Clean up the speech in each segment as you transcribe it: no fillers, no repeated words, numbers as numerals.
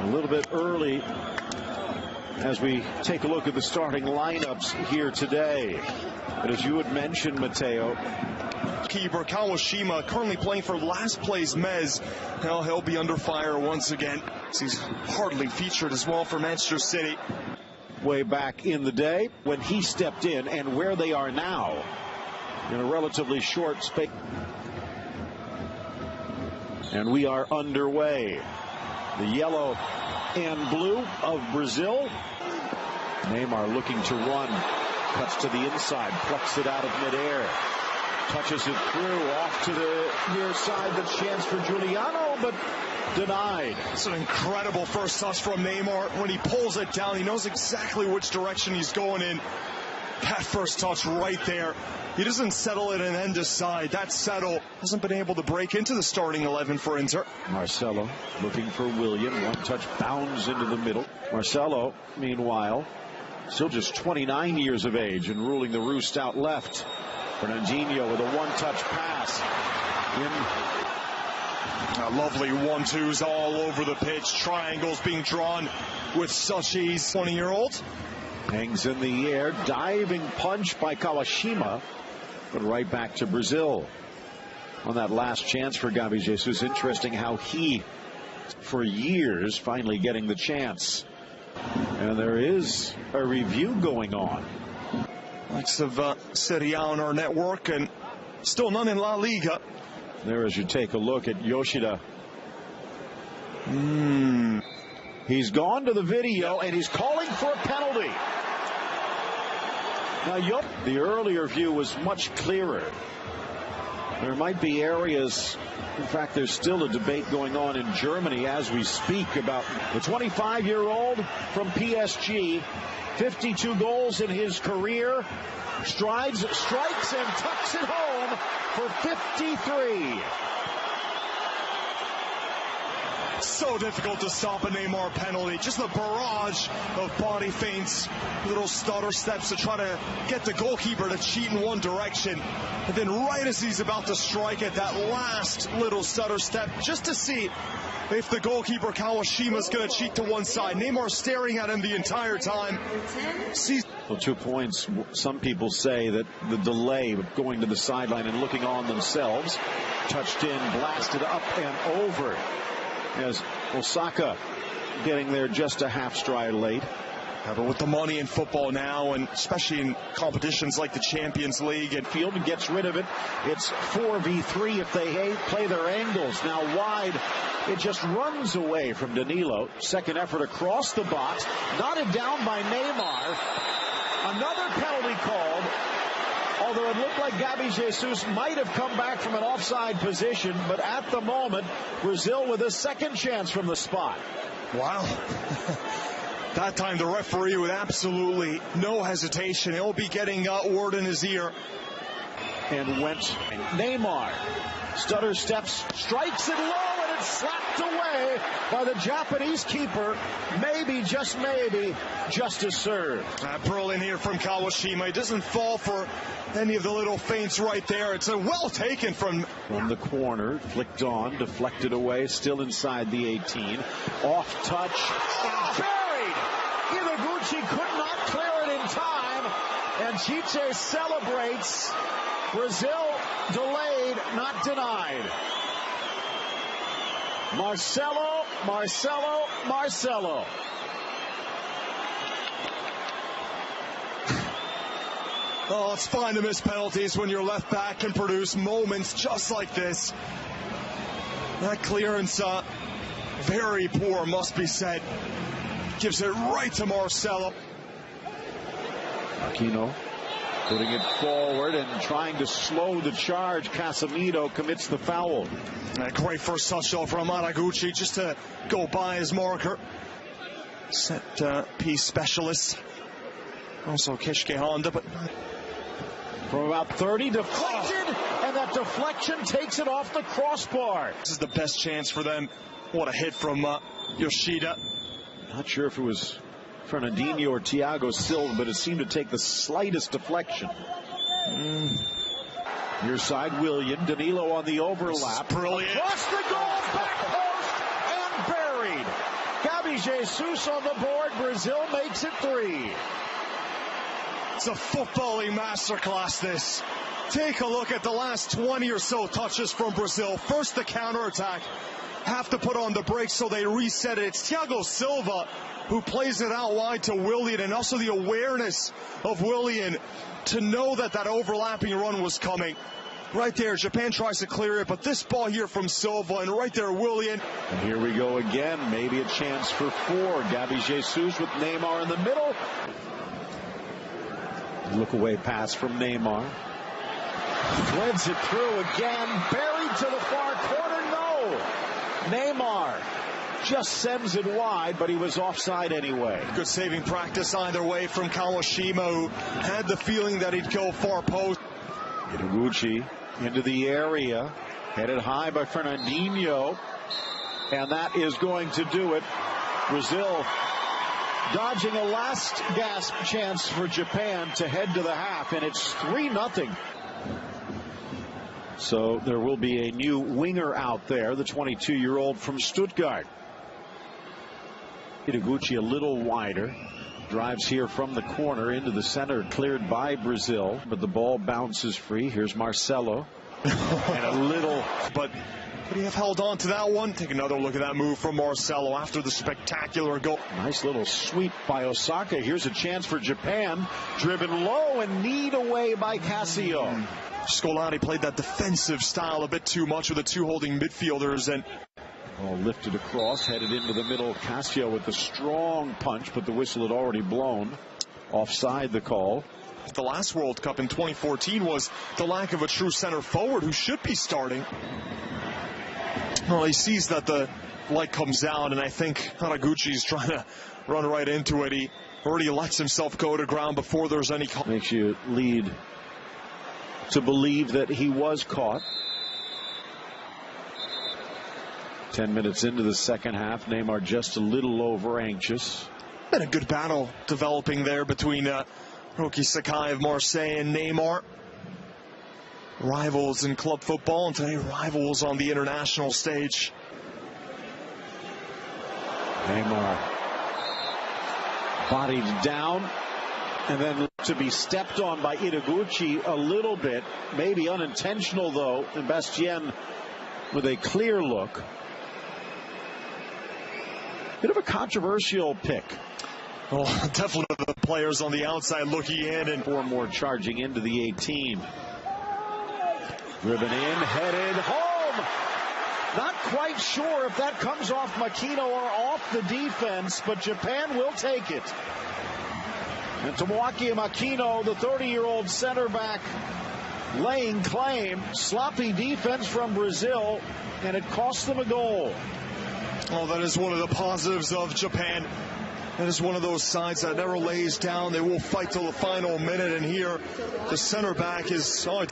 A little bit early as we take a look at the starting lineups here today. But as you had mentioned, Mateo, keeper Kawashima currently playing for last place Mez. Now he'll be under fire once again. He's hardly featured as well for Manchester City. Way back in the day when he stepped in and where they are now in a relatively short space. And we are underway. The yellow and blue of Brazil. Neymar looking to run. Cuts to the inside. Plucks it out of midair. Touches it through. Off to the near side. The chance for Giuliano, but denied. It's an incredible first touch from Neymar. When he pulls it down, he knows exactly which direction he's going in. That first touch right there. He doesn't settle it and then decide. That settle hasn't been able to break into the starting 11 for Inter. Marcelo looking for Willian. One touch bounds into the middle. Marcelo, meanwhile, still just 29 years of age and ruling the roost out left. Fernandinho with a one-touch pass. Lovely 1-2s all over the pitch. Triangles being drawn with such ease. 20-year-old. Hangs in the air. Diving punch by Kawashima. But right back to Brazil. On that last chance for Gabi Jesus. Interesting how he, for years, finally getting the chance. And there is a review going on. Likes of Serie A on our network, and still none in La Liga. There, as you take a look at Yoshida. He's gone to the video, and he's calling for a penalty. Now, the earlier view was much clearer. There might be areas, in fact, there's still a debate going on in Germany as we speak about the 25-year-old from PSG, 52 goals in his career, strides, strikes, and tucks it home for 53. So difficult to stop a Neymar penalty. Just a barrage of body feints, little stutter steps to try to get the goalkeeper to cheat in one direction. And then right as he's about to strike it, that last little stutter step, just to see if the goalkeeper Kawashima's going to cheat to one side. Neymar staring at him the entire time. Well, 2 points. Some people say that the delay of going to the sideline and looking on themselves, touched in, blasted up and over. As Osaka getting there just a half stride late. But with the money in football now, and especially in competitions like the Champions League, and field and gets rid of it. It's 4v3 if they play their angles. Now wide, it just runs away from Danilo. Second effort across the box, knotted down by Neymar. Another penalty called. Although it looked like Gabi Jesus might have come back from an offside position, but at the moment, Brazil with a second chance from the spot. Wow. That time the referee with absolutely no hesitation. He'll be getting word in his ear. And went Neymar. Stutter steps, strikes it low, and it's slapped away by the Japanese keeper. Maybe, just maybe, justice served. Brilliant here from Kawashima. He doesn't fall for any of the little feints right there. It's a well taken from the corner, flicked on, deflected away, still inside the 18. Off touch, buried. Iwaguchi could not clear it in time, and Chiche celebrates. Brazil delayed, not denied. Marcelo. Oh, it's fine to miss penalties when your left back can produce moments just like this. That clearance, very poor, must be said. Gives it right to Marcelo. Aquino putting it forward and trying to slow the charge. Casemiro commits the foul. A great first touch though from Haraguchi, just to go by his marker. Set piece specialist. Also Keisuke Honda, but from about 30, deflected, and that deflection takes it off the crossbar. This is the best chance for them. What a hit from Yoshida. Not sure if it was Fernandinho or Thiago Silva, but it seemed to take the slightest deflection. Near side, Willian. Danilo on the overlap. Brilliant. Across the goal, back post, and buried. Gabby Jesus on the board. Brazil makes it 3. It's a footballing masterclass, this. Take a look at the last 20 or so touches from Brazil. First, the counterattack. Have to put on the brakes, so they reset it. It's Thiago Silva who plays it out wide to Willian, and also the awareness of Willian to know that that overlapping run was coming. Right there, Japan tries to clear it, but this ball here from Silva, and right there, Willian. And here we go again. Maybe a chance for 4. Gabby Jesus with Neymar in the middle. Look away pass from Neymar. Threads it through again. Buried to the far corner. No. Neymar just sends it wide, but he was offside anyway. Good saving practice either way from Kawashima, who had the feeling that he'd go far post. Ideguchi into the area. Headed high by Fernandinho. And that is going to do it. Brazil dodging a last gasp chance for Japan to head to the half, and it's 3-0. So there will be a new winger out there, the 22-year-old from Stuttgart. Ideguchi a little wider. Drives here from the corner into the center, cleared by Brazil, but the ball bounces free. Here's Marcelo. And a little, but could he have held on to that one? Take another look at that move from Marcelo after the spectacular goal. Nice little sweep by Osaka. Here's a chance for Japan. Driven low and kneed away by Cassio. Scolari played that defensive style a bit too much with the 2 holding midfielders, and ball lifted across, headed into the middle. Cassio with the strong punch, but the whistle had already blown. Offside the call. The last World Cup in 2014 was the lack of a true center forward who should be starting. Well, he sees that the light comes out, and I think Haraguchi's trying to run right into it. He already lets himself go to ground before there's any call. Makes you lead to believe that he was caught. 10 minutes into the second half, Neymar just a little over anxious. Been a good battle developing there between Roki Sakai of Marseille and Neymar. Rivals in club football, and today rivals on the international stage. Neymar bodied down and then to be stepped on by Ideguchi a little bit, maybe unintentional though, and Bastien with a clear look. Bit of a controversial pick. Well, definitely the players on the outside looking in, and 4 more charging into the 18. Driven in, headed home. Not quite sure if that comes off Makino or off the defense, but Japan will take it. And Tomoaki Makino, the 30-year-old center back, laying claim. Sloppy defense from Brazil, and it cost them a goal. Oh, that is one of the positives of Japan. That is one of those sides that never lays down. They will fight till the final minute, and here the center back is... Oh.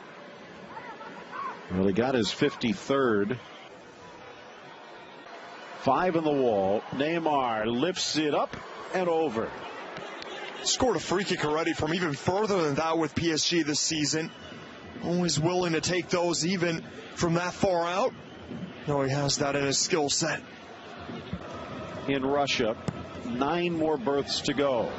Well, he got his 53rd. 5 in the wall. Neymar lifts it up and over. Scored a free kick already from even further than that with PSG this season. Always willing to take those even from that far out. No, he has that in his skill set. In Russia, 9 more berths to go.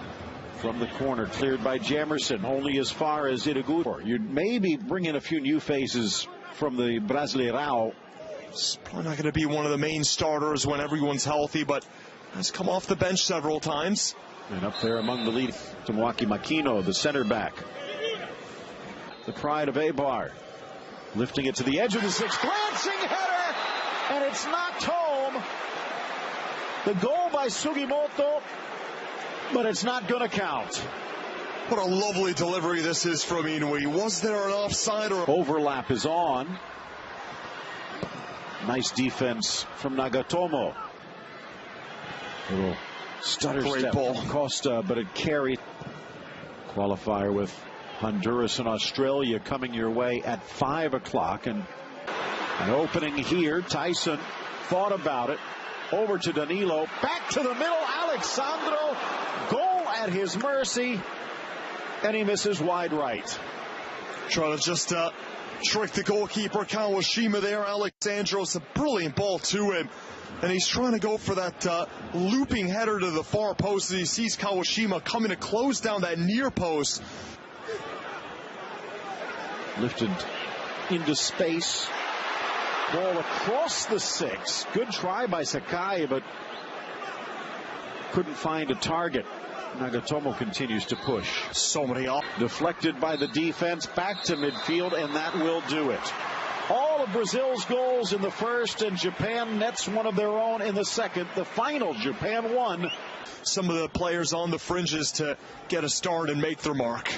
From the corner, cleared by Jamerson, only as far as Ideguchi. You'd maybe bring in a few new faces from the Brasileirão. It's probably not going to be one of the main starters when everyone's healthy, but has come off the bench several times. And up there among the lead, Tomoaki Makino, the center back. The pride of Eibar. Lifting it to the edge of the 6. Glancing header! And it's knocked home. The goal by Sugimoto, but it's not going to count. What a lovely delivery this is from Inui. Was there an offside or... Overlap is on. Nice defense from Nagatomo. Little stutter Great step ball. from Costa, but it carried. Qualifier with Honduras and Australia coming your way at 5 o'clock. And an opening here. Tyson thought about it. Over to Danilo. Back to the middle. Alexandro. Goal at his mercy. And he misses wide right. Trying to just trick the goalkeeper Kawashima there. Alexandros, a brilliant ball to him. And he's trying to go for that looping header to the far post as he sees Kawashima coming to close down that near post. Lifted into space. Ball across the 6. Good try by Sakai, but couldn't find a target. Nagatomo continues to push. So many off. Deflected by the defense, back to midfield, and that will do it. All of Brazil's goals in the first, and Japan nets one of their own in the second. The final, Japan won. Some of the players on the fringes to get a start and make their mark.